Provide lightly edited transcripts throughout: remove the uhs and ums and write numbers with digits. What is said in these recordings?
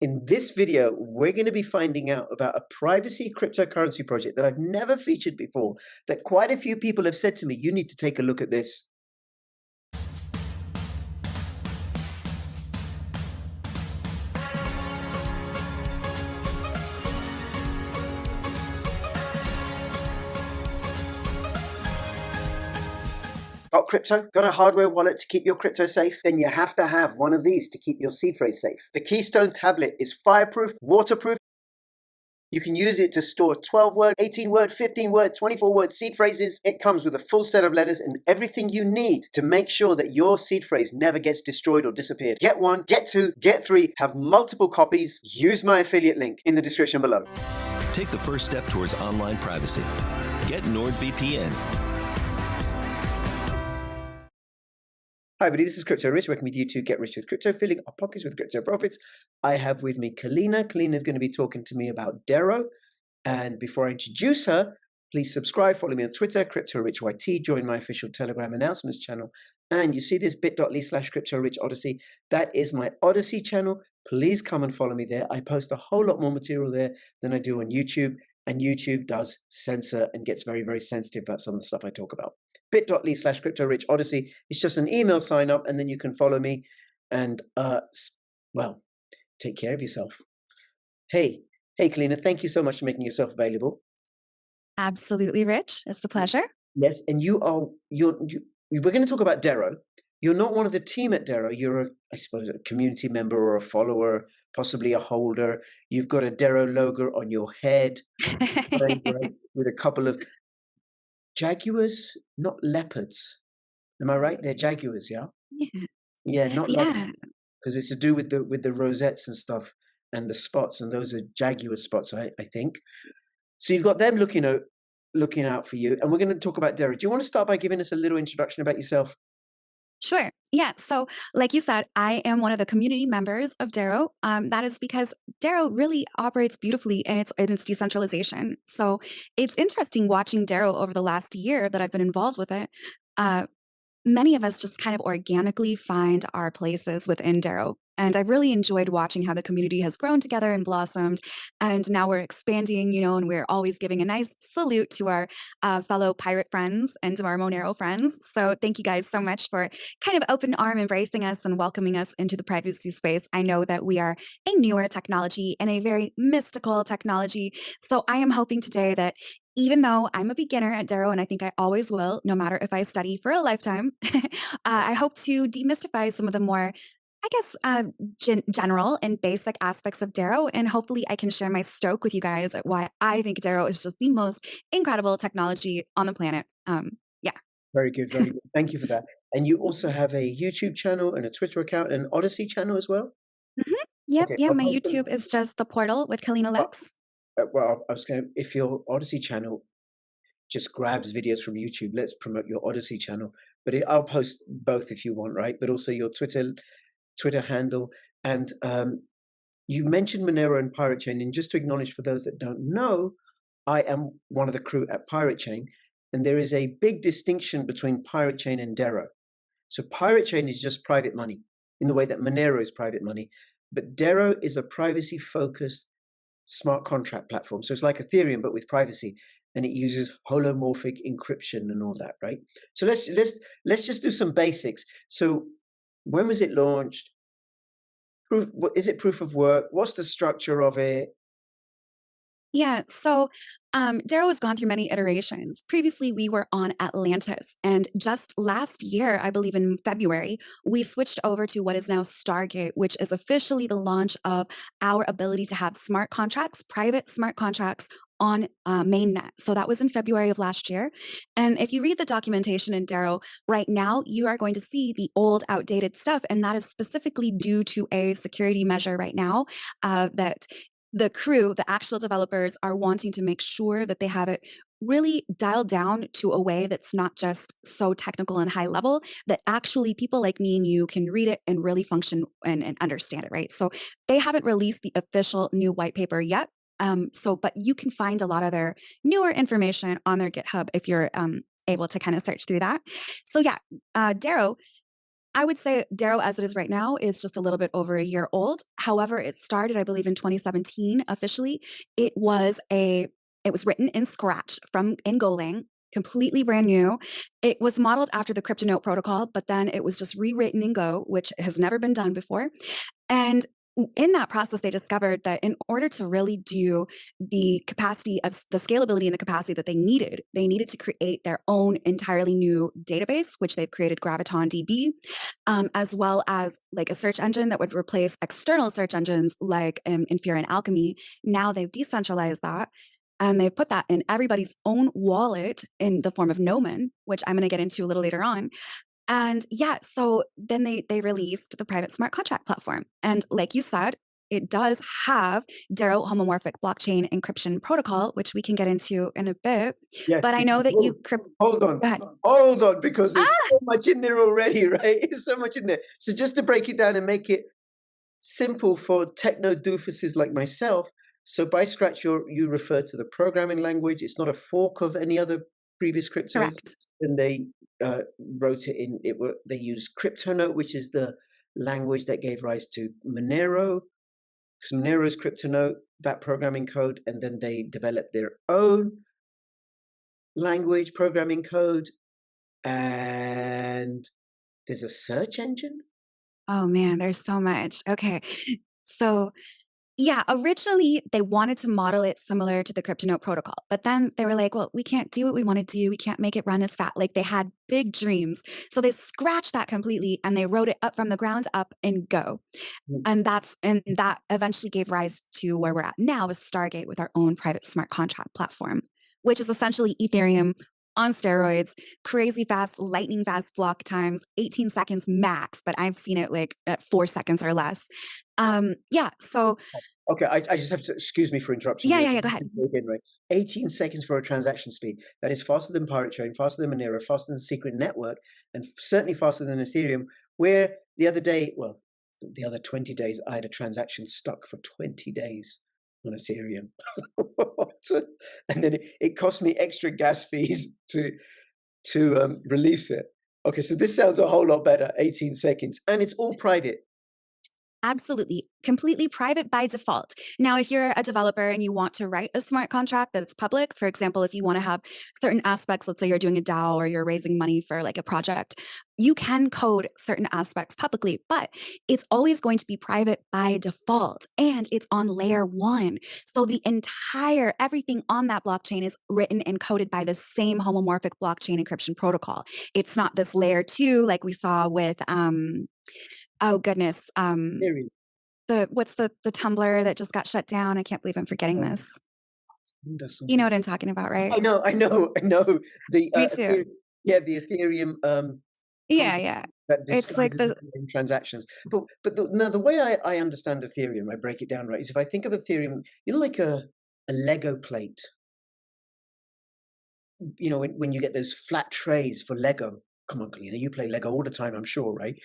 In this video, we're going to be finding out about a privacy cryptocurrency project that I've never featured before, that quite a few people have said to me, you need to take a look at this. Got crypto? Got a hardware wallet to keep your crypto safe? Then you have to have one of these to keep your seed phrase safe. The KEYSTONE tablet is fireproof, waterproof. You can use it to store 12-word, 18-word, 15-word, 24-word seed phrases. It comes with a full set of letters and everything you need to make sure that your seed phrase never gets destroyed or disappeared. Get one, get two, get three, have multiple copies. Use my affiliate link in the description below. Take the first step towards online privacy. Get NordVPN. Hi everybody, this is Crypto Rich, working with you to get rich with crypto, filling our pockets with crypto profits. I have with me Kalina. Kalina is going to be talking to me about DERO. And before I introduce her, please subscribe, follow me on Twitter, CryptoRichYT, join my official Telegram announcements channel. And you see this bit.ly/CryptoRichOdyssey. That is my Odysee channel. Please come and follow me there. I post a whole lot more material there than I do on YouTube. And YouTube does censor and gets very, very sensitive about some of the stuff I talk about. bit.ly/CryptoRichOdyssey. It's just an email sign up, and then you can follow me. And, well, take care of yourself. Hey, Kalina, thank you so much for making yourself available. Absolutely, Rich. It's the pleasure. Yes, and we're going to talk about DERO. You're not one of the team at DERO. You're, I suppose, a community member or a follower, possibly a holder. You've got a DERO logo on your head, with a couple of jaguars, not leopards. Am I right? They're jaguars, yeah? Yeah. Yeah, not Yeah. leopards, because it's to do with the rosettes and stuff and the spots, and those are jaguar spots, I think. So you've got them looking out for you, and we're going to talk about DERO. Do you want to start by giving us a little introduction about yourself? Sure. Yeah. So, like you said, I am one of the community members of DERO. That is because DERO really operates beautifully in its decentralization. So, it's interesting watching DERO over the last year that I've been involved with it. Many of us just kind of organically find our places within DERO. And I've really enjoyed watching how the community has grown together and blossomed. And now we're expanding, and we're always giving a nice salute to our fellow pirate friends and to our Monero friends. So thank you guys so much for kind of open arm embracing us and welcoming us into the privacy space. I know that we are a newer technology and a very mystical technology. So I am hoping today that even though I'm a beginner at DERO, and I think I always will, no matter if I study for a lifetime, I hope to demystify some of the more, I guess, general and basic aspects of DERO, and hopefully I can share my stoke with you guys at why I think DERO is just the most incredible technology on the planet. Yeah. Very good, very good. Thank you for that. And you also have a YouTube channel and a Twitter account and an Odysee channel as well? Yep. Okay, Yeah. I'll My post them. YouTube is just the portal with Kalina Lux. Well, I was going to, if your Odysee channel just grabs videos from YouTube, let's promote your Odysee channel. But I'll post both if you want, right? But also your Twitter handle. And you mentioned Monero and Pirate Chain. And just to acknowledge for those that don't know, I am one of the crew at Pirate Chain. And there is a big distinction between Pirate Chain and DERO. So Pirate Chain is just private money in the way that Monero is private money. But DERO is a privacy-focused smart contract platform. So it's like Ethereum, but with privacy. And it uses holomorphic encryption and all that, right? So let's just do some basics. So when was it launched? Is it proof of work? What's the structure of it? Yeah, so DERO has gone through many iterations. Previously, we were on Atlantis, and just last year, I believe in February, we switched over to what is now Stargate, which is officially the launch of our ability to have smart contracts, private smart contracts on mainnet. So that was in February of last year. And if you read the documentation in DERO right now, you are going to see the old, outdated stuff, and that is specifically due to a security measure right now that the crew, the actual developers, are wanting to make sure that they have it really dialed down to a way that's not just so technical and high level, that actually people like me and you can read it and really function and understand it, right? So they haven't released the official new white paper yet. But you can find a lot of their newer information on their GitHub if you're able to kind of search through that. So yeah, DERO I would say DERO as it is right now is just a little bit over a year old. However, it started, I believe, in 2017 officially. It was written in Scratch from in Golang, completely brand new. It was modeled after the Cryptonote protocol, but then it was just rewritten in Go, which has never been done before. And in that process, they discovered that in order to really do the capacity of the scalability and the capacity that they needed to create their own entirely new database, which they've created Graviton DB, as well as like a search engine that would replace external search engines like Infura and Alchemy. Now they've decentralized that. And they've put that in everybody's own wallet in the form of Nomen, which I'm going to get into a little later on. And yeah, so then they released the private smart contract platform. And like you said, it does have DERO homomorphic blockchain encryption protocol, which we can get into in a bit. Yes. But I know that you hold on. Go ahead. Hold on, because there's so much in there already, right? There's so much in there. So just to break it down and make it simple for techno doofuses like myself. So by Scratch, you refer to the programming language. It's not a fork of any other previous cryptos. Correct. And they wrote it in. They used Cryptonote, which is the language that gave rise to Monero. Because Monero is Cryptonote, that programming code, and then they developed their own language programming code. And there's a search engine. Oh man, there's so much. Okay. So yeah, originally they wanted to model it similar to the Cryptonote protocol, but then they were like, well, we can't do what we want to do. We can't make it run as fast. Like they had big dreams. So they scratched that completely and they wrote it up from the ground up in Go. And that eventually gave rise to where we're at now with Stargate with our own private smart contract platform, which is essentially Ethereum on steroids, crazy fast, lightning fast block times, 18 seconds max, but I've seen it like at 4 seconds or less. So okay, I just have to, excuse me for interrupting. Yeah, go ahead. Again, right? 18 seconds for a transaction speed. That is faster than Pirate Chain, faster than Monero, faster than Secret Network, and certainly faster than Ethereum, where the other 20 days, I had a transaction stuck for 20 days on Ethereum. And then it cost me extra gas fees to release it. Okay, so this sounds a whole lot better, 18 seconds. And it's all private. Absolutely. Completely private by default. Now, if you're a developer and you want to write a smart contract that's public, for example, if you want to have certain aspects, let's say you're doing a DAO or you're raising money for like a project, you can code certain aspects publicly, but it's always going to be private by default and it's on layer 1. So the entire everything on that blockchain is written and coded by the same homomorphic blockchain encryption protocol. It's not this layer 2 like we saw with oh goodness. What's the Tumblr that just got shut down? I can't believe I'm forgetting this. You know what I'm talking about, right? I know. The Me too. the Ethereum. Yeah. It's like the transactions. But the way I understand Ethereum, I break it down, right, is if I think of Ethereum, like a Lego plate. When you get those flat trays for Lego. Come on, Kalina, you play Lego all the time, I'm sure, right?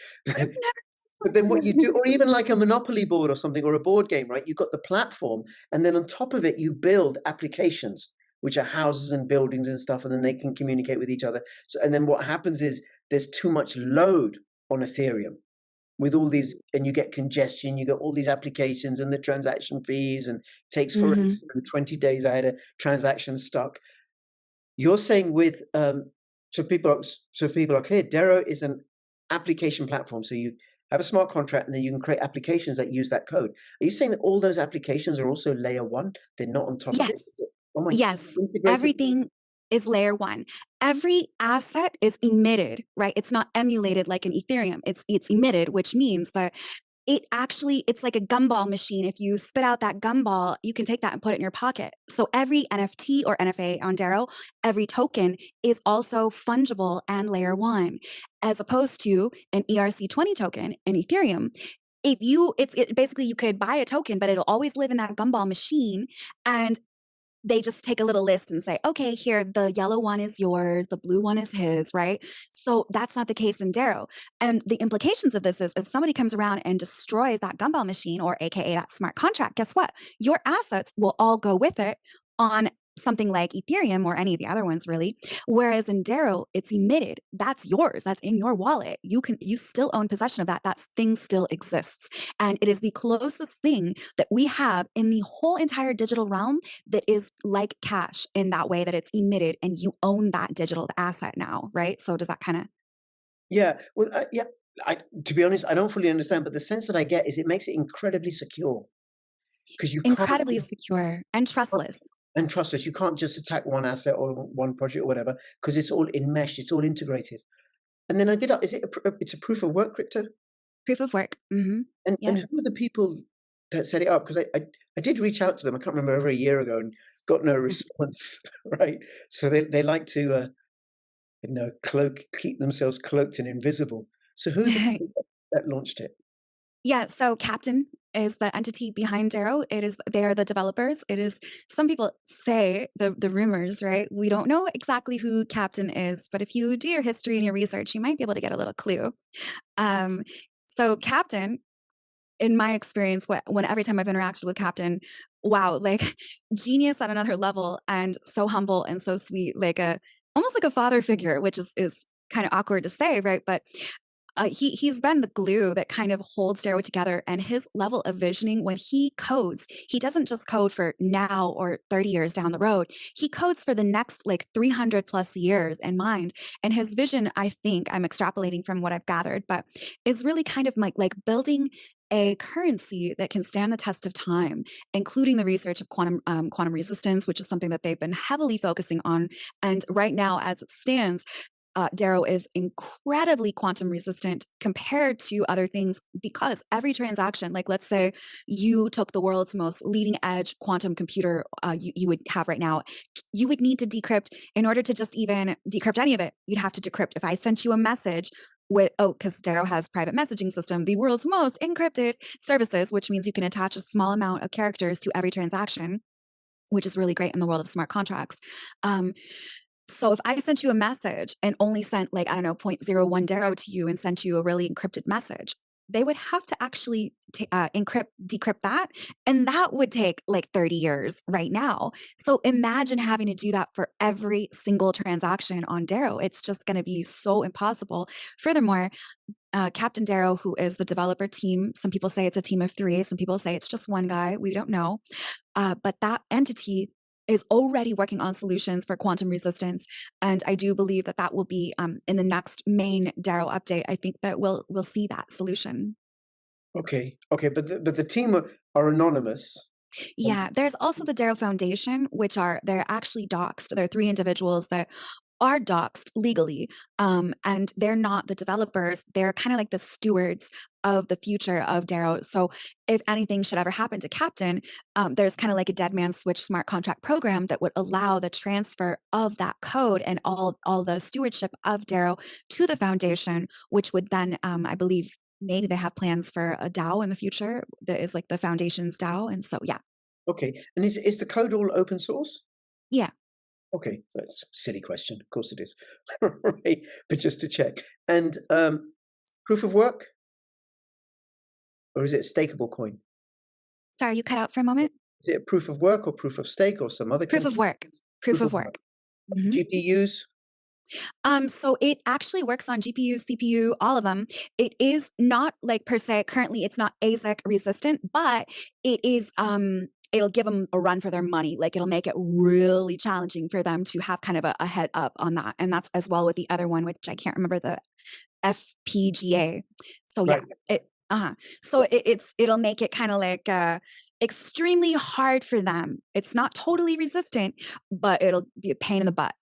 But then what you do, or even like a Monopoly board or something, or a board game, right? You've got the platform, and then on top of it, you build applications, which are houses and buildings and stuff, and then they can communicate with each other. So, and then what happens is there's too much load on Ethereum with all these, and you get congestion, you get all these applications and the transaction fees, and it takes for 20 days. I had a transaction stuck. You're saying with so people are clear, DERO is an application platform. So you have a smart contract, and then you can create applications that use that code. Are you saying that all those applications are also layer 1? They're not on top of it? Oh yes. Everything is layer 1. Every asset is emitted, right? It's not emulated like an Ethereum. It's emitted, which means that it's like a gumball machine. If you spit out that gumball, you can take that and put it in your pocket. So every NFT or NFA on DERO, every token is also fungible and layer 1, as opposed to an ERC20 token in Ethereum. Basically you could buy a token, but it'll always live in that gumball machine, and they just take a little list and say, okay, here, the yellow one is yours, the blue one is his, right? So that's not the case in DERO. And the implications of this is if somebody comes around and destroys that gumball machine, or AKA that smart contract, guess what? Your assets will all go with it on something like Ethereum or any of the other ones really. Whereas in DERO, it's emitted. That's yours. That's in your wallet. You still own possession of that. That thing still exists. And it is the closest thing that we have in the whole entire digital realm that is like cash in that way that it's emitted and you own that digital asset now, right? So does that kind of Yeah. Well, yeah. To be honest, I don't fully understand, but the sense that I get is it makes it incredibly secure because you can't incredibly secure and trustless. and trust us. You can't just attack one asset or one project or whatever because it's all enmeshed. It's all integrated. And then I did. Is it? It's a proof of work crypto. Proof of work. And Yep. who are the people that set it up? Because I did reach out to them. I can't remember over a year ago and got no response. Right. So they like to keep themselves cloaked and invisible. So who are the people that launched it? Yeah, so Captain is the entity behind DERO. They are the developers. It is some people say the rumors, right? We don't know exactly who Captain is, but if you do your history and your research, you might be able to get a little clue. Um, so Captain, in my experience, when every time I've interacted with Captain, wow, like genius at another level and so humble and so sweet, like a almost like a father figure, which is kind of awkward to say, right? But he's been the glue that kind of holds DERO together, and his level of visioning when he codes, he doesn't just code for now or 30 years down the road. He codes for the next like 300 plus years in mind. And his vision, I think, I'm extrapolating from what I've gathered, but is really kind of like building a currency that can stand the test of time, including the research of quantum resistance, which is something that they've been heavily focusing on. And right now, as it stands, DERO is incredibly quantum resistant compared to other things because every transaction, like let's say you took the world's most leading edge quantum computer you would have right now, you would need to decrypt in order to just even decrypt any of it. You'd have to decrypt. If I sent you a message with, because DERO has private messaging system, the world's most encrypted services, which means you can attach a small amount of characters to every transaction, which is really great in the world of smart contracts. So if I sent you a message and only sent like, I don't know, zero point zero 0.01 DERO to you and sent you a really encrypted message, they would have to actually decrypt that. And that would take like 30 years right now. So imagine having to do that for every single transaction on DERO. It's just going to be so impossible. Furthermore, Captain DERO, who is the developer team, some people say it's a team of 3, some people say it's just one guy. We don't know. But that entity is already working on solutions for quantum resistance, and I do believe that that will be in the next main DERO update. I think that we'll see that solution. Okay, but the team are anonymous. Yeah, there's also the DERO Foundation, which they're actually doxed. There are 3 individuals that are doxed legally, and they're not the developers. They're kind of like the stewards of the future of DERO. So if anything should ever happen to Captain, there's kind of like a dead man switch smart contract program that would allow the transfer of that code and all the stewardship of DERO to the foundation, which would then, I believe, maybe they have plans for a DAO in the future that is like the foundation's DAO. And so, yeah. Okay, and is the code all open source? Yeah. Okay, that's a silly question. Of course it is. Right, but just to check. And proof of work, or is it a stakeable coin? Sorry, you cut out for a moment. Is it a proof of work or proof of stake or some other Proof kind? of work. Proof Proof of of work. work. Mhm. GPUs? So it actually works on GPU, CPU, all of them. It is not like per se, currently it's not ASIC resistant, but it is, it'll give them a run for their money. Like it'll make it really challenging for them to have kind of a head up on that. And that's as well with the other one, which I can't remember the FPGA. So yeah, Right. so it'll make it kind of like, extremely hard for them. It's not totally resistant, but it'll be a pain in the butt.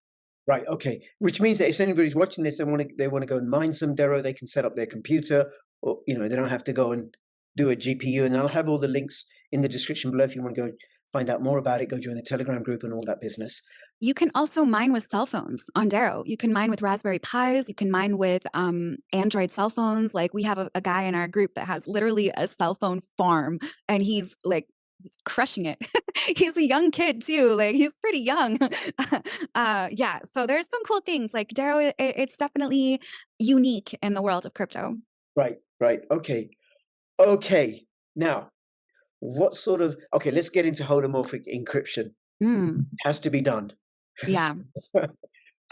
Right. Okay. Which means that if anybody's watching this and they want to go and mine some DERO, they can set up their computer, or they don't have to go and do a GPU. And I'll have all the links in the description below if you want to go find out more about it. Go join the Telegram group and all that business. You can also mine with cell phones on DERO. You can mine with Raspberry Pis. You can mine with Android cell phones. Like we have a guy in our group that has literally a cell phone farm, and he's crushing it. He's a young kid too. Like he's pretty young. Yeah. So there's some cool things. Like DERO, it's definitely unique in the world of crypto. Right. Right. Okay. Okay. Now, what sort of? Okay, let's get into holomorphic encryption. Mm, Has to be done. yeah.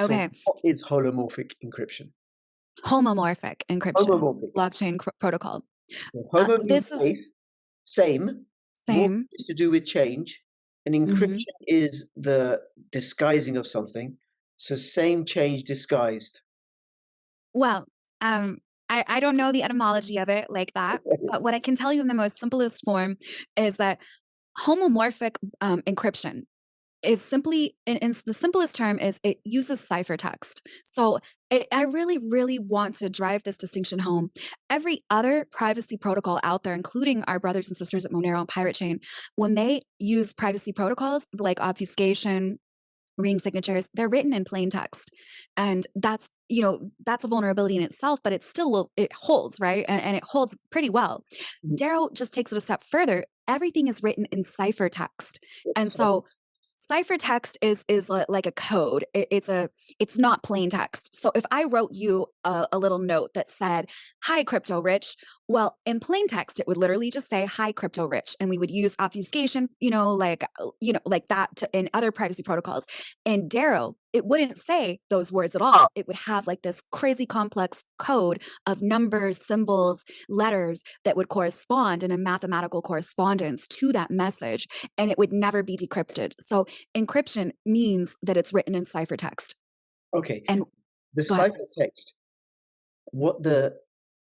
So Okay. what is holomorphic encryption? Homomorphic encryption, Homomorphic. blockchain protocol. So homo means This is safe, same. Morphic same. is to do with change, and Mhm. encryption is the disguising of something. So same, change, disguised. Well, um, I don't know the etymology of it like that, but what I can tell you in the most simplest form is that homomorphic encryption is simply, in the simplest term, is it uses ciphertext. So I really, really want to drive this distinction home. Every other privacy protocol out there, including our brothers and sisters at Monero and Pirate Chain, when they use privacy protocols like obfuscation, ring signatures, they're written in plain text. And that's, that's a vulnerability in itself, but it still it holds, right? And it holds pretty well. Mhm. DERO just takes it a step further. Everything is written in ciphertext. And So, so ciphertext is like a code. It's not plain text. So if I wrote you a little note that said, "Hi, Crypto Rich," well, in plain text, it would literally just say, "Hi, Crypto Rich," and we would use obfuscation, like that in other privacy protocols. In DERO, it wouldn't say those words at all. It would have like this crazy complex code of numbers, symbols, letters that would correspond in a mathematical correspondence to that message, and it would never be decrypted. So encryption means that it's written in ciphertext. okay, And the go ahead. ciphertext, what the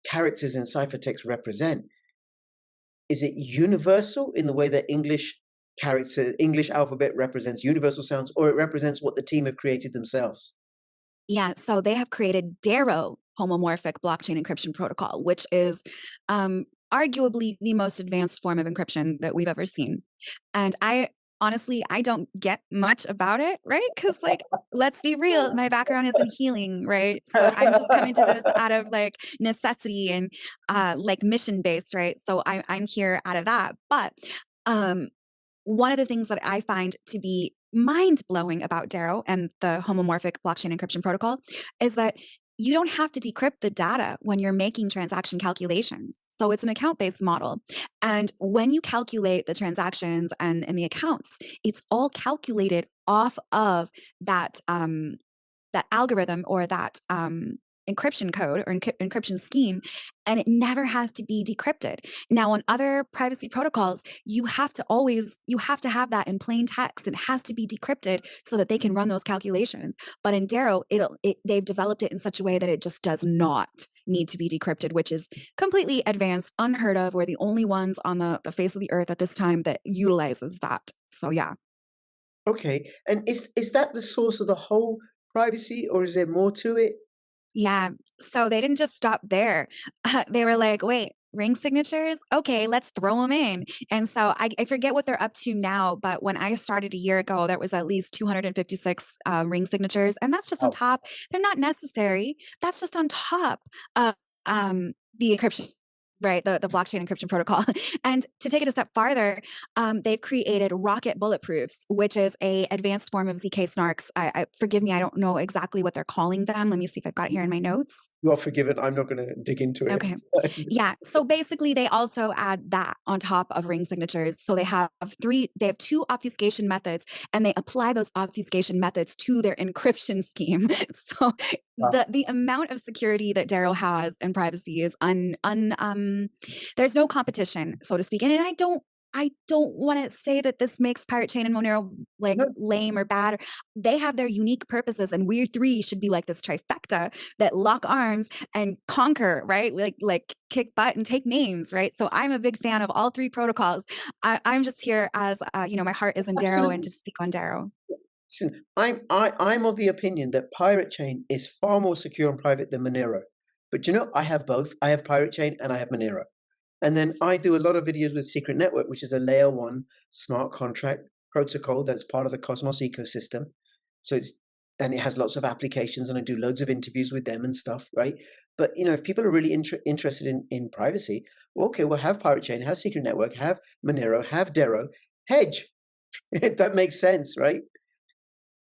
characters in ciphertext represent, is it universal in the way that English alphabet represents universal sounds, or it represents what the team have created themselves? Yeah, so they have created DERO homomorphic blockchain encryption protocol, which is arguably the most advanced form of encryption that we've ever seen. And I don't get much about it, right? Because, like, let's be real, my background is in healing, right? So I'm just coming to this out of like necessity and like mission based, right? So I'm here out of that. But um, one of the things that I find to be mind blowing about DERO and the homomorphic blockchain encryption protocol is that you don't have to decrypt the data when you're making transaction calculations. So it's an account based model. And when you calculate the transactions and the accounts, it's all calculated off of that algorithm or that encryption code or encryption scheme, and it never has to be decrypted. Now, on other privacy protocols, you have to have that in plain text. It has to be decrypted so that they can run those calculations. But in DERO, they've developed it in such a way that it just does not need to be decrypted, which is completely advanced, unheard of. We're the only ones on the face of the earth at this time that utilizes that. So yeah. Okay, and is that the source of the whole privacy, or is there more to it? Yeah. So they didn't just stop there. They were like, wait, ring signatures? Okay, let's throw them in. And so I forget what they're up to now, but when I started a year ago, there was at least 256 ring signatures. And that's just on Oh, top. They're not necessary. That's just on top of the encryption. Right, the blockchain encryption protocol. And to take it a step farther, they've created rocket bulletproofs, which is a advanced form of ZK snarks. Forgive me, I don't know exactly what they're calling them. Let me see if I've got it here in my notes. you are forgiven. I'm not going to dig into it. Okay. Yeah. So basically they also add that on top of ring signatures. So they have two obfuscation methods and they apply those obfuscation methods to their encryption scheme. So Wow. the amount of security that DERO has and privacy is there's no competition, so to speak. And I don't want to say that this makes Pirate Chain and Monero like No, lame or bad. They have their unique purposes, and we three should be like this trifecta that lock arms and conquer, right? Like kick butt and take names, right? So I'm a big fan of all three protocols. I'm just here as my heart is in DERO and absolutely. to speak on DERO. Listen, I'm of the opinion that Pirate Chain is far more secure and private than Monero. But I have both. I have Pirate Chain and I have Monero. And then I do a lot of videos with Secret Network, which is a layer one smart contract protocol that's part of the Cosmos ecosystem. So it has lots of applications, and I do loads of interviews with them and stuff, right? But if people are really interested in privacy, well, okay, we'll have Pirate Chain, have Secret Network, have Monero, have DERO, hedge. That makes sense, right?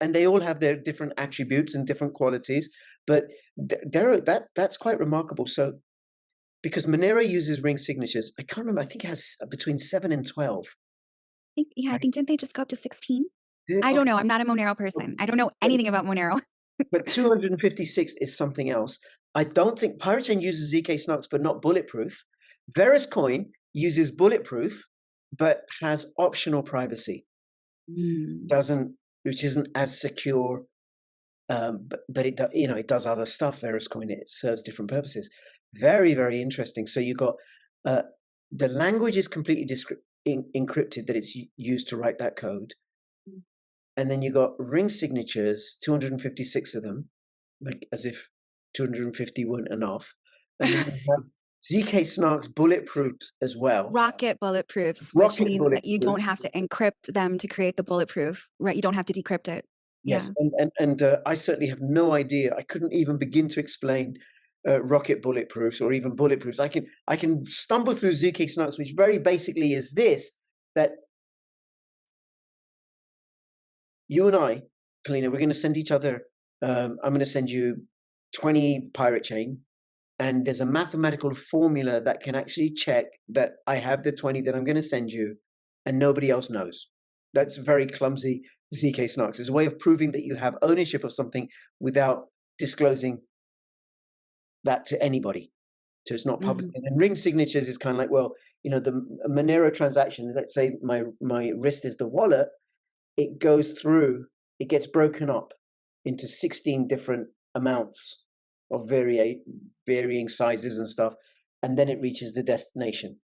And they all have their different attributes and different qualities. But DERO, that's quite remarkable. So because Monero uses ring signatures, I can't remember. I think it has between 7 and 12. Yeah, I Right? think didn't they just go up to 16? I don't Okay, know. I'm not a Monero person. I don't know but anything about Monero. but 256 is something else. I don't think Pirate Chain uses ZK snarks, but not bulletproof. Veruscoin uses bulletproof, but has optional privacy. Mm. Doesn't, which isn't as secure. But it it does other stuff. Veruscoin, it serves different purposes. Very, very interesting. So you got the language is completely encrypted that it's used to write that code, and then you got ring signatures, 256 of them, like as if 250 weren't enough, and then you have ZK snarks bulletproofs as well. Rocket bulletproofs, which Rocket means that you bulletproof. don't have to encrypt them to create the bulletproof, right? You don't have to decrypt it. Yeah. Yes, and I certainly have no idea. I couldn't even begin to explain rocket bulletproofs or even bulletproofs. I can stumble through ZK snarks, which very basically is this: that you and I, Kalina, we're going to send each other. I'm going to send you 20 Pirate Chain, and there's a mathematical formula that can actually check that I have the 20 that I'm going to send you, and nobody else knows. That's very clumsy ZK snarks. It's a way of proving that you have ownership of something without disclosing that to anybody. So it's not public. Mhm. And ring signatures is kind of like, well, the Monero transaction, let's say my wrist is the wallet, it goes through, it gets broken up into 16 different amounts of varying sizes and stuff, and then it reaches the destination.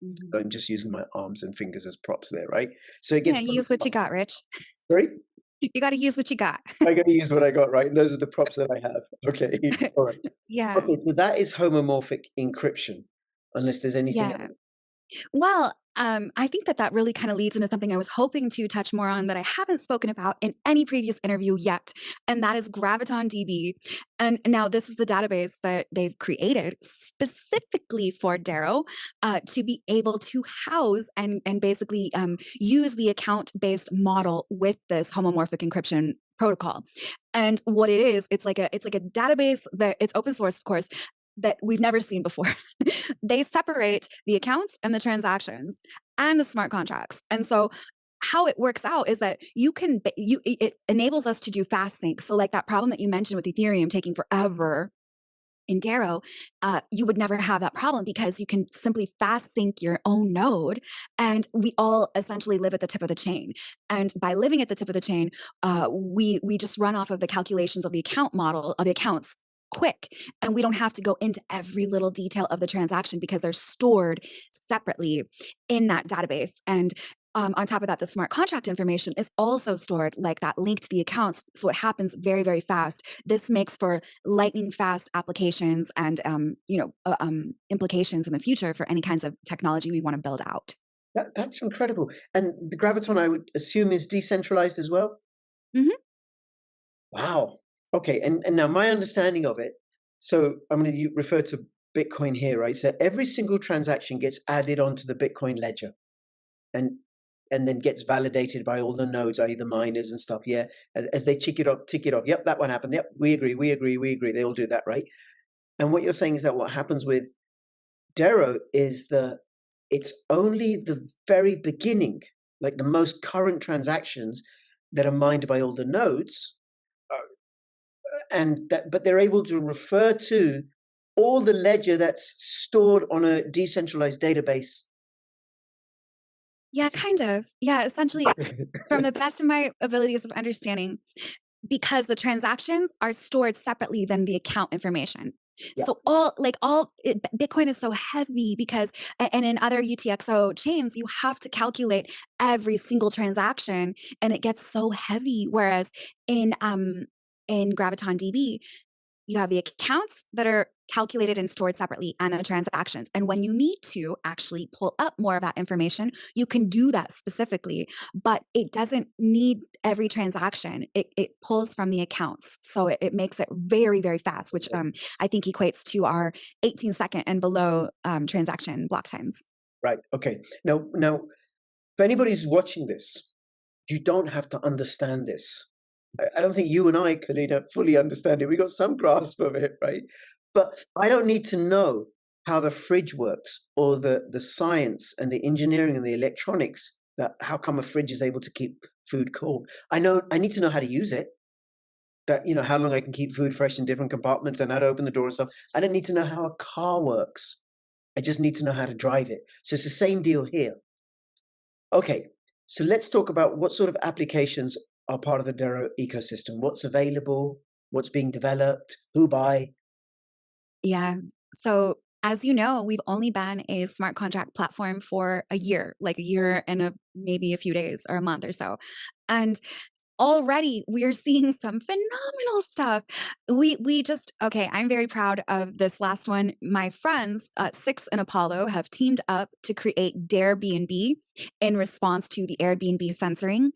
Mhm. So I'm just using my arms and fingers as props there, right? So it Yeah, gets use what you got, Rich. sorry? You got to use what you got. I gotta use what I got, right? And those are the props that I have. Okay. All right. Yeah. Okay, so that is homomorphic encryption, unless there's anything Yeah. Well, I think that that really kind of leads into something I was hoping to touch more on that I haven't spoken about in any previous interview yet, and that is GravitonDB. And now this is the database that they've created specifically for DERO to be able to house and basically use the account-based model with this homomorphic encryption protocol. And what it is, it's like a database that it's open source, of course, that we've never seen before. They separate the accounts and the transactions and the smart contracts. And so how it works out is that it enables us to do fast sync. So like that problem that you mentioned with Ethereum taking forever in DERO, you would never have that problem because you can simply fast sync your own node, and we all essentially live at the tip of the chain. And by living at the tip of the chain, we just run off of the calculations of the account model of the accounts quick, and we don't have to go into every little detail of the transaction because they're stored separately in that database. And on top of that, the smart contract information is also stored like that, linked to the accounts. So it happens very, very fast. This makes for lightning fast applications and implications in the future for any kinds of technology we want to build out. That's incredible. And the Graviton, I would assume, is decentralized as well? Mhm. Wow. Okay, and now my understanding of it, so I'm going to refer to Bitcoin here, right? So every single transaction gets added onto the Bitcoin ledger and then gets validated by all the nodes, i.e. the miners and stuff, yeah? As they tick it off, yep, that one happened, yep, we agree. They all do that, right? And what you're saying is that what happens with DERO is it's only the very beginning, like the most current transactions that are mined by all the nodes, but they're able to refer to all the ledger that's stored on a decentralized database. Yeah, kind of. Yeah, essentially, from the best of my abilities of understanding, because the transactions are stored separately than the account information. Yeah. So Bitcoin is so heavy because, and in other UTXO chains, you have to calculate every single transaction, and it gets so heavy. Whereas in GravitonDB, you have the accounts that are calculated and stored separately and the transactions. And when you need to actually pull up more of that information, you can do that specifically, but it doesn't need every transaction. It pulls from the accounts. So it makes it very, very fast, which I think equates to our 18-second and below transaction block times. Right. Okay. Now, if anybody's watching this, you don't have to understand this. I don't think you and I, Kalina, fully understand it. We got some grasp of it, right? But I don't need to know how the fridge works or the science and the engineering and the electronics That how come a fridge is able to keep food cold? I need to know how to use it. That, you know, how long I can keep food fresh in different compartments and how to open the door and stuff. I don't need to know how a car works. I just need to know how to drive it. So it's the same deal here. Okay, so let's talk about what sort of applications are part of the DERO ecosystem. What's available? What's being developed? Who by? Yeah. So, as you know, we've only been a smart contract platform for a year, like a year and maybe a few days or a month or so. And already we're seeing some phenomenal stuff. We just okay, I'm very proud of this last one. My friends, Six and Apollo, have teamed up to create Darebnb in response to the Airbnb censoring.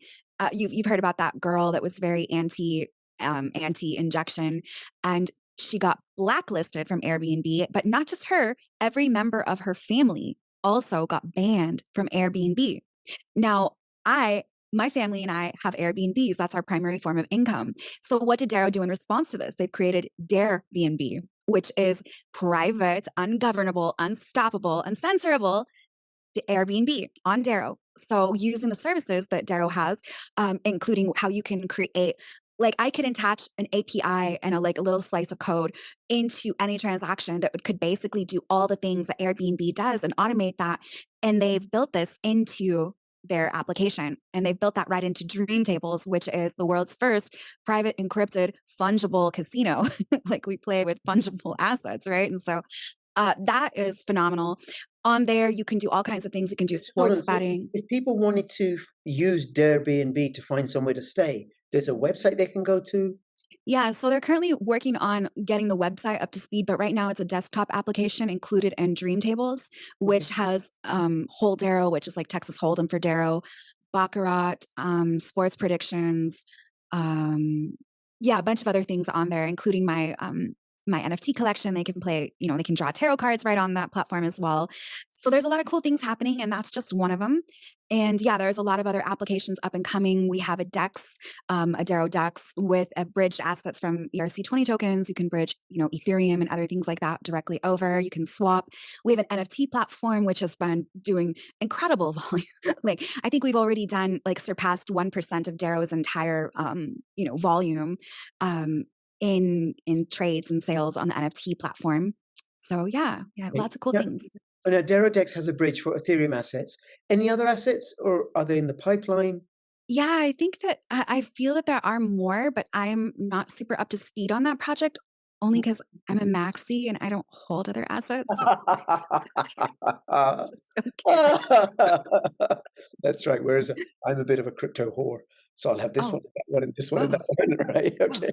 You've heard about that girl that was very anti injection, and she got blacklisted from Airbnb. But not just her, every member of her family also got banned from Airbnb. Now, my family and I have Airbnbs. That's our primary form of income. So what did DERO do in response to this? They've created Darebnb, which is private, ungovernable, unstoppable, uncensorable Airbnb on DERO. So using the services that DERO has, including how you can create, like I could attach an API and a little slice of code into any transaction that could basically do all the things that Airbnb does and automate that. And they've built this into their application, and they've built that right into Dream Tables, which is the world's first private encrypted fungible casino. Like we play with fungible assets, right? And so that is phenomenal. On there, you can do all kinds of things. You can do Hold on, sports so betting. if people wanted to use Airbnb to find somewhere to stay, there's a website they can go to. Yeah, so they're currently working on getting the website up to speed, but right now it's a desktop application included in Dream Tables, which has Hold Darrow, which is like Texas Hold'em for Darrow, Baccarat, sports predictions, yeah, a bunch of other things on there, including my NFT collection. They can play, they can draw tarot cards right on that platform as well. So there's a lot of cool things happening, and that's just one of them. And yeah, there's a lot of other applications up and coming. We have a DEX, a DERO DEX with bridged assets from ERC20 tokens. You can bridge, Ethereum and other things like that directly over. You can swap. We have an NFT platform, which has been doing incredible volume. I think we've already done surpassed 1% of DERO's entire, volume. In trades and sales on the NFT platform. So yeah, lots of cool things. Now, DeroDex has a bridge for Ethereum assets. Any other assets, or are they in the pipeline? Yeah, I think that I feel that there are more, but I'm not super up to speed on that project, only because I'm a maxi and I don't hold other assets. So just don't care. That's right. Whereas I'm a bit of a crypto whore, so I'll have this one, that one, and this one, and that one. Right? Okay.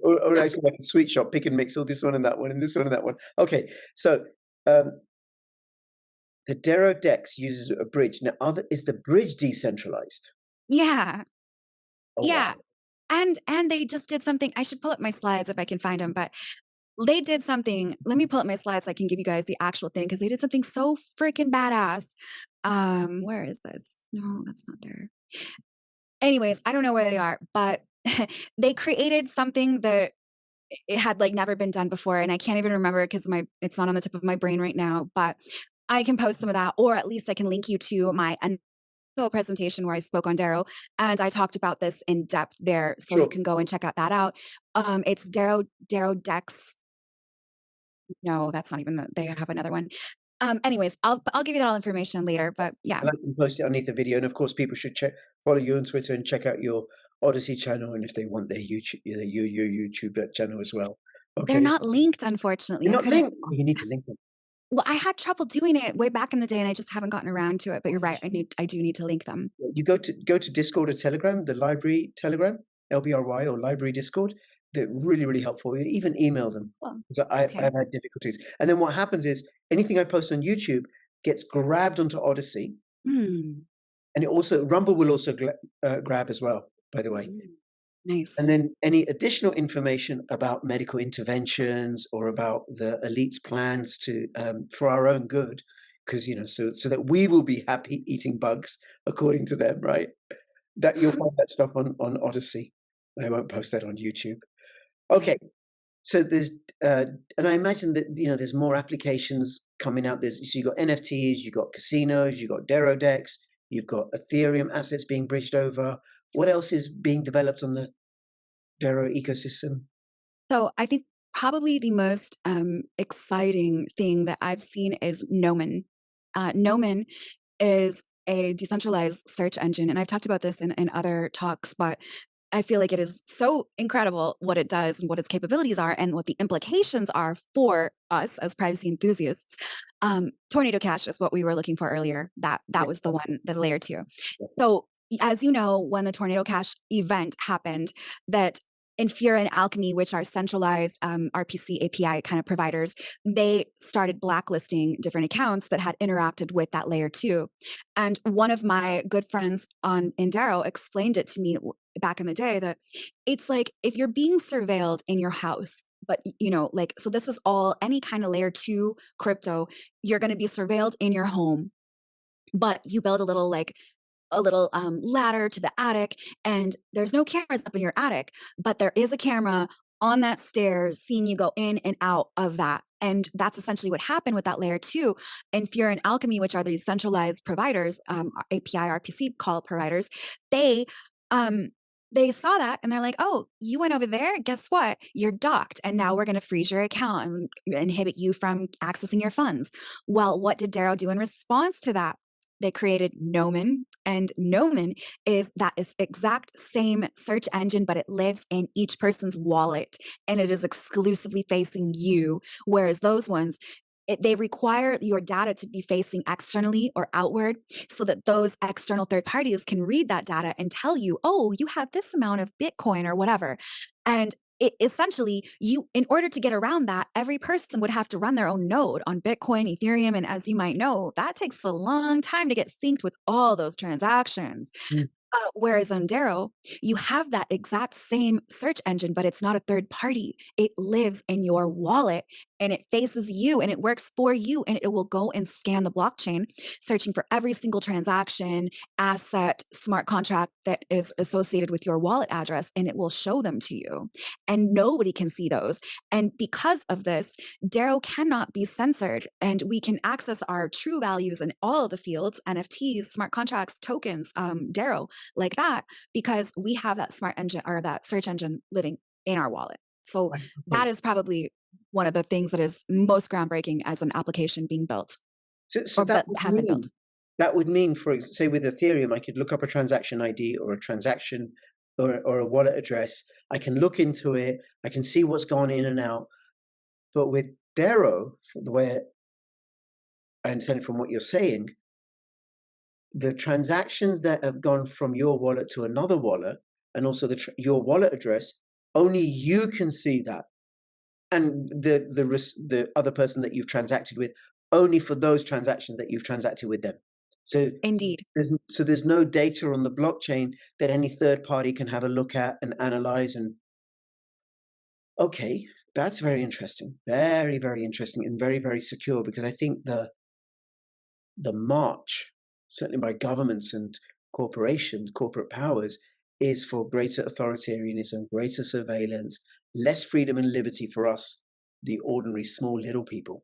or actually, like a sweet shop, pick and mix all this one and that one, and this one and that one. Okay, so the DeroDex uses a bridge. Now, is the bridge decentralized? Yeah. Oh, yeah. wow. And they just did something. I should pull up my slides if I can find them, but they did something. Let me pull up my slides so I can give you guys the actual thing, because they did something so freaking badass. Where is this? No, that's not there. Anyways, I don't know where they are, but they created something that it had never been done before, and I can't even remember it because it's not on the tip of my brain right now. But I can post some of that, or at least I can link you to my presentation where I spoke on DERO, and I talked about this in depth there, so you can go and check that out. It's DeroDex. No, that's not even they have another one. Anyways, I'll give you that all information later, but yeah. I can post it underneath the video, and of course, people should follow you on Twitter and check out your Odysee channel, and if they want their YouTube, your YouTube channel as well. Okay. They're not linked, unfortunately. They're not linked. Oh, you need to link them. Well, I had trouble doing it way back in the day, and I just haven't gotten around to it. But you're right. I do need to link them. You go to Discord or Telegram, the library Telegram, LBRY or library Discord. They're really, really helpful. You even email them. Oh, I've had difficulties. And then what happens is anything I post on YouTube gets grabbed onto Odysee. And it also, Rumble will also grab as well, by the way. Nice. And then any additional information about medical interventions or about the elite's plans to for our own good, because so that we will be happy eating bugs according to them, right? That you'll find that stuff on Odysee. I won't post that on YouTube. Okay, So there's, and I imagine that, there's more applications coming out. So you've got NFTs, you've got casinos, you've got DERO decks, you've got Ethereum assets being bridged over. What else is being developed on the DERO ecosystem? So I think probably the most exciting thing that I've seen is Gnomon. Gnomon is a decentralized search engine, and I've talked about this in other talks, but I feel like it is so incredible what it does and what its capabilities are and what the implications are for us as privacy enthusiasts. Tornado Cash is what we were looking for earlier. That Yeah. was the one, the layer two. Yeah. So as you know, when the Tornado Cash event happened, that Infura and Alchemy, which are centralized RPC API kind of providers, they started blacklisting different accounts that had interacted with that layer two. And one of my good friends on DERO explained it to me back in the day that it's like if you're being surveilled in your house, but like, so this is all any kind of layer two crypto, you're going to be surveilled in your home, but you build a little ladder to the attic, and there's no cameras up in your attic, but there is a camera on that stairs seeing you go in and out of that. And that's essentially what happened with that layer two. And Fear and Alchemy, which are these centralized providers, API, RPC call providers, they they saw that and they're like, oh, you went over there. Guess what? You're docked. And now we're going to freeze your account and inhibit you from accessing your funds. Well, what did DERO do in response to that? They created Gnomon, and Gnomon is that is exact same search engine, but it lives in each person's wallet and it is exclusively facing you. Whereas those ones, they require your data to be facing externally or outward so that those external third parties can read that data and tell you, oh, you have this amount of Bitcoin or whatever. And it essentially, in order to get around that, every person would have to run their own node on Bitcoin, Ethereum, and as you might know, that takes a long time to get synced with all those transactions. Mm. Whereas on DERO, you have that exact same search engine, but it's not a third party. It lives in your wallet and it faces you and it works for you, and it will go and scan the blockchain, searching for every single transaction, asset, smart contract that is associated with your wallet address, and it will show them to you. And nobody can see those. And because of this, DERO cannot be censored, and we can access our true values in all of the fields, NFTs, smart contracts, tokens, DERO, like that, because we have that smart engine or that search engine living in our wallet. So Right. that is probably one of the things that is most groundbreaking as an application being built So or that would have been built. mean say with Ethereum, I could look up a transaction ID or a transaction or a wallet address. I can look into it. I can see what's gone in and out. But with DERO, from the way I understand it from what you're saying, the transactions that have gone from your wallet to another wallet, and also your wallet address, only you can see that, and the other person that you've transacted with, only for those transactions that you've transacted with them. So Indeed. there's no data on the blockchain that any third party can have a look at and analyze. And okay, that's very interesting, very very interesting, and very very secure, because I think the march, certainly by governments and corporations, corporate powers, is for greater authoritarianism, greater surveillance, less freedom and liberty for us, the ordinary small little people.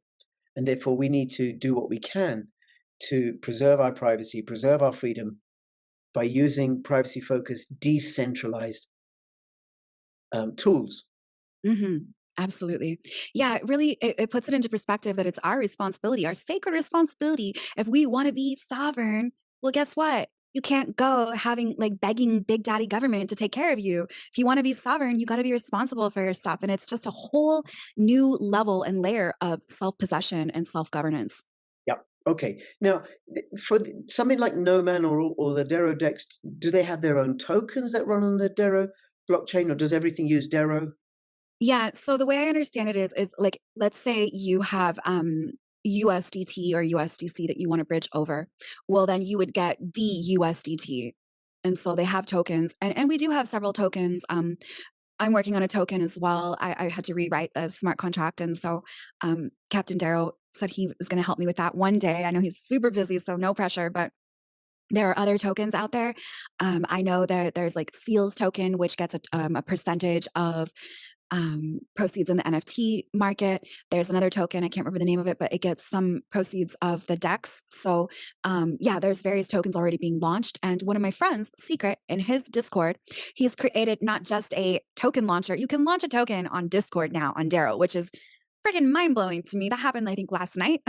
And therefore, we need to do what we can to preserve our privacy, preserve our freedom by using privacy focused, decentralized tools. Hmm. Absolutely. Yeah, it really it puts it into perspective that it's our responsibility, our sacred responsibility. If we want to be sovereign, well, guess what? You can't go having like begging big daddy government to take care of you. If you want to be sovereign, you got to be responsible for your stuff. And it's just a whole new level and layer of self-possession and self-governance. Yep. Okay. Now, for something like Noman or the DERO Dex, do they have their own tokens that run on the DERO blockchain, or does everything use DERO? Yeah. So the way I understand it is like, let's say you have USDT or USDC that you want to bridge over. Well, then you would get DUSDT. And so they have tokens, and we do have several tokens. I'm working on a token as well. I had to rewrite the smart contract. And so Captain Darrow said he was going to help me with that one day. I know he's super busy, so no pressure, but there are other tokens out there. I know that there's like Seals token, which gets a percentage of proceeds in the NFT market. There's another token, I can't remember the name of it, but it gets some proceeds of the DEX. So yeah, there's various tokens already being launched. And one of my friends, Secret, in his Discord, he's created not just a token launcher. You can launch a token on Discord now on DERO, which is freaking mind-blowing to me. That happened, I think, last night.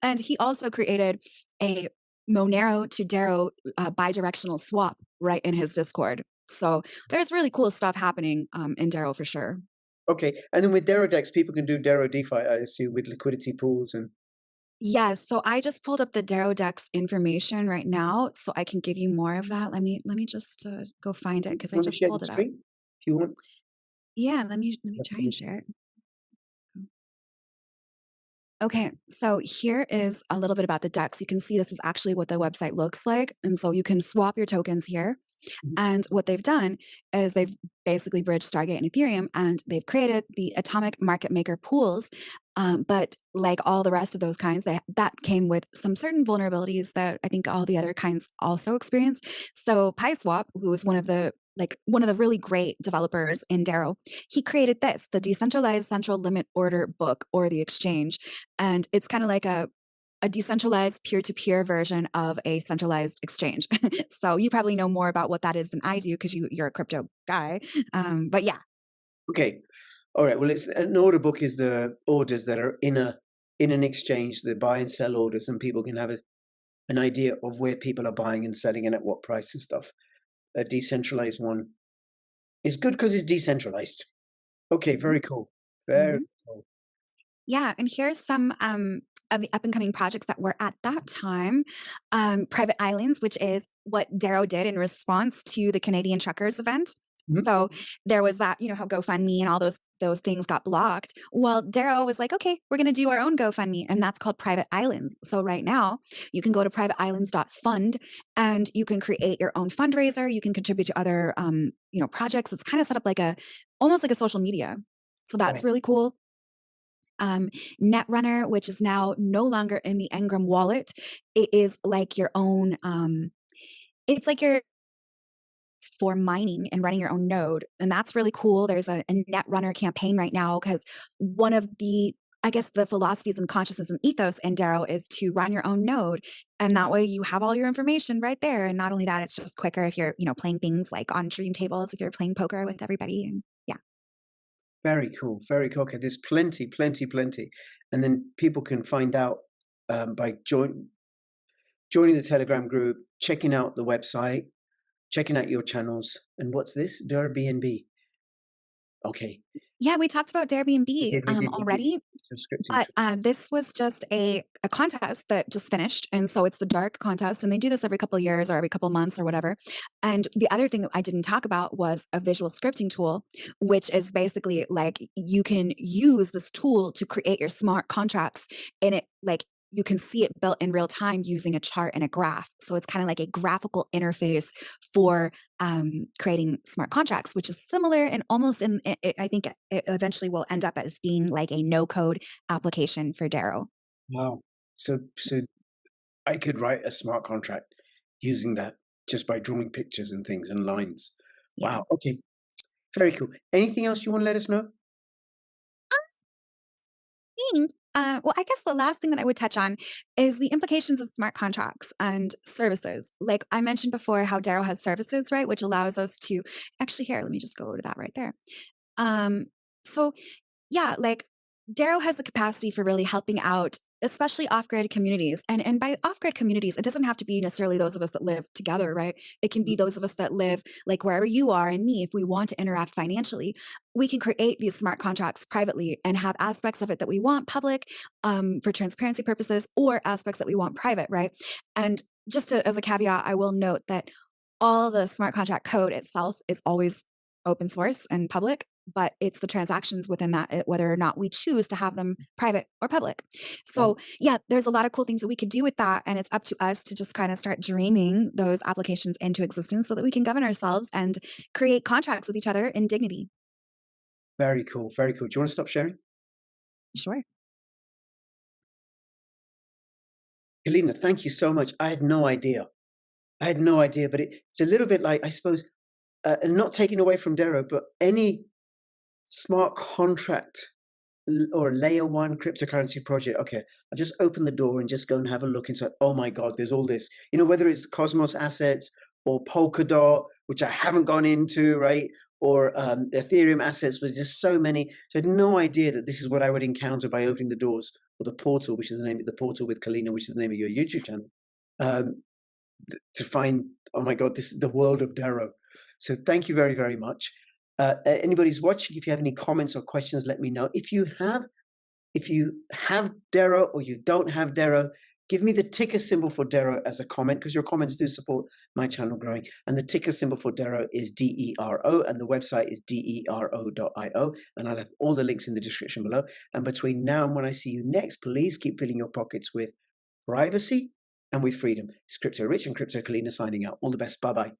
And he also created a Monero to DERO bidirectional swap right in his Discord. So there's really cool stuff happening in DERO for sure. Okay, and then with DeroDex, people can do Dero DeFi, I assume, with liquidity pools and. Yes, so I just pulled up the DeroDex information right now, so I can give you more of that. Let me just go find it because I Want to just share your pulled it up. screen if you want? Yeah, let me try and share it. Okay, so here is a little bit about the DEX. You can see this is actually what the website looks like. And so you can swap your tokens here. Mhm. And what they've done is they've basically bridged Stargate and Ethereum, and they've created the atomic market maker pools. But like all the rest of those kinds, that came with some certain vulnerabilities that I think all the other kinds also experience. So PySwap, who was one of the really great developers in DERO, he created this, the decentralized central limit order book, or the exchange. And it's kind of like a decentralized peer-to-peer version of a centralized exchange. So you probably know more about what that is than I do because you're a crypto guy. But yeah. Okay, all right. Well, it's an order book is the orders that are in an exchange, the buy and sell orders, and people can have an idea of where people are buying and selling and at what price and stuff. A decentralized one is good because it's decentralized. Okay, very cool. Very Mhm. cool. Yeah, and here's some of the up and coming projects that were at that time. Private Islands, which is what DERO did in response to the Canadian Truckers event. Mhm. So there was that, how GoFundMe and all those things got blocked. Well, DERO was like, okay, we're going to do our own GoFundMe, and that's called Private Islands. So right now, you can go to privateislands.fund and you can create your own fundraiser. You can contribute to other, projects. It's kind of set up like almost like a social media. So that's Right. really cool. Netrunner, which is now no longer in the Engram wallet. It is like your own, it's like your for mining and running your own node. And that's really cool. There's a Netrunner campaign right now because one of the, I guess, the philosophies and consciousness and ethos in DERO is to run your own node. And that way you have all your information right there. And not only that, it's just quicker if you're, playing things like on dream tables, if you're playing poker with everybody. And yeah. Very cool. Very cool. Okay, there's plenty, plenty, plenty, and then people can find out by joining the Telegram group, checking out the website, checking out your channels. And what's this? Airbnb. Okay. Yeah, we talked about Airbnb We did. already. Subscripting But to. this was just a contest that just finished. And so it's the dark contest. And they do this every couple of years or every couple of months or whatever. And the other thing that I didn't talk about was a visual scripting tool, which is basically like you can use this tool to create your smart contracts. And it like you can see it built in real time using a chart and a graph. So it's kind of like a graphical interface for creating smart contracts, which is similar and almost I think it eventually will end up as being like a no code application for DERO. Wow. So I could write a smart contract using that just by drawing pictures and things and lines. Yeah. Wow. Okay. Very cool. Anything else you want to let us know? Well, I guess the last thing that I would touch on is the implications of smart contracts and services. Like I mentioned before, how DERO has services, right, which allows us to actually here. Let me just go to that right there. Um, so yeah, like DERO has the capacity for really helping out, especially off-grid communities. And by off-grid communities, it doesn't have to be necessarily those of us that live together, right? It can be those of us that live like wherever you are and me. If we want to interact financially, we can create these smart contracts privately and have aspects of it that we want public for transparency purposes or aspects that we want private, right? And just as a caveat, I will note that all the smart contract code itself is always open source and public, but it's the transactions within that, whether or not we choose to have them private or public. Right. So yeah, there's a lot of cool things that we could do with that. And it's up to us to just kind of start dreaming those applications into existence so that we can govern ourselves and create contracts with each other in dignity. Very cool. Very cool. Do you want to stop sharing? Sure. Kalina, thank you so much. I had no idea. I had no idea, but it's a little bit like, I suppose, not taking away from DERO, but any smart contract or layer one cryptocurrency project. Okay, I just open the door and just go and have a look inside. Oh my God, there's all this. You know, whether it's Cosmos assets or Polkadot, which I haven't gone into, right? Or Ethereum assets, with just so many. So I had no idea that this is what I would encounter by opening the doors, or the portal, which is the name of the portal with Kalina, which is the name of your YouTube channel. To find, oh my God, this is the world of DERO. So thank you very, very much. Anybody who's watching, if you have any comments or questions, let me know. If you have DERO or you don't have DERO, give me the ticker symbol for DERO as a comment, because your comments do support my channel growing. And the ticker symbol for DERO is DERO, and the website is dero.io. And I'll have all the links in the description below. And between now and when I see you next, please keep filling your pockets with privacy and with freedom. It's Crypto Rich and Crypto Kalina signing out. All the best. Bye-bye.